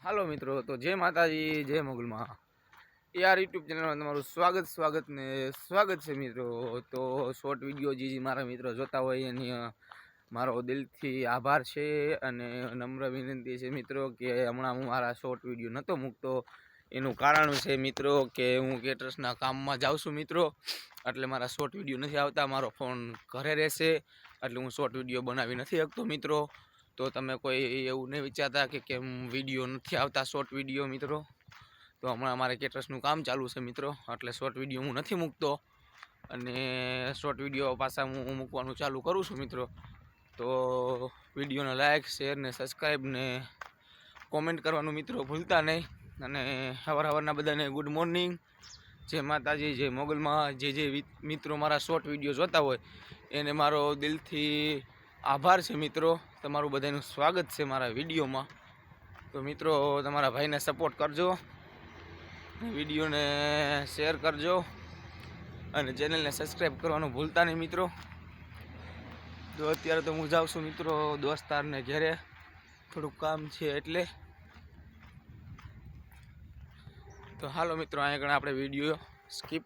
હાલો મિત્રો, તો જય માતાજી, જય મોગલમાં યાર યુટ્યુબ ચેનલમાં તમારું સ્વાગત છે મિત્રો. તો શોર્ટ વિડીયો જે મારા મિત્રો જોતા હોય એની મારો દિલથી આભાર છે અને નમ્ર વિનંતી છે મિત્રો કે હમણાં હું મારા શોર્ટ વિડીયો નહોતો મૂકતો. એનું કારણ છે મિત્રો કે હું કેટરસના કામમાં જાઉં છું મિત્રો, એટલે મારા શોર્ટ વિડીયો નથી આવતા. મારો ફોન ઘરે રહેશે એટલે હું શોર્ટ વિડીયો બનાવી નથી શકતો મિત્રો. તો તમે કોઈ એવું નહીં વિચારતા કે કેમ વિડીયો નથી આવતા શોર્ટ વિડીયો મિત્રો. તો હમણાં અમારે કેટરસનું કામ ચાલુ છે મિત્રો, એટલે શોર્ટ વિડીયો હું નથી મૂકતો અને શોર્ટ વિડીયો પાછા હું મૂકવાનું ચાલુ કરું છું મિત્રો. તો વિડીયોને લાઇક, શેર ને સબસ્ક્રાઈબ ને કોમેન્ટ કરવાનું મિત્રો ભૂલતા નહીં. અને સવારના બધાને ગુડ મોર્નિંગ, જય માતાજી, જય મોગલમાં. જે મિત્રો મારા શોર્ટ વિડીયો જોતા હોય એને મારો દિલથી આભાર છે મિત્રો. તમારું બધાનું સ્વાગત છે મારા વિડીયોમાં. તો મિત્રો તમારા ભાઈને સપોર્ટ કરજો, વિડીયોને શેર કરજો અને ચેનલને સબસ્ક્રાઈબ કરવાનું ભૂલતા નહીં મિત્રો. તો અત્યારે તો હું જાઉં છું મિત્રો દોસ્તારને ઘેરે, થોડુંક કામ છે એટલે. તો હાલો મિત્રો, અહીંયા આગળ આપણે વિડીયો સ્કીપ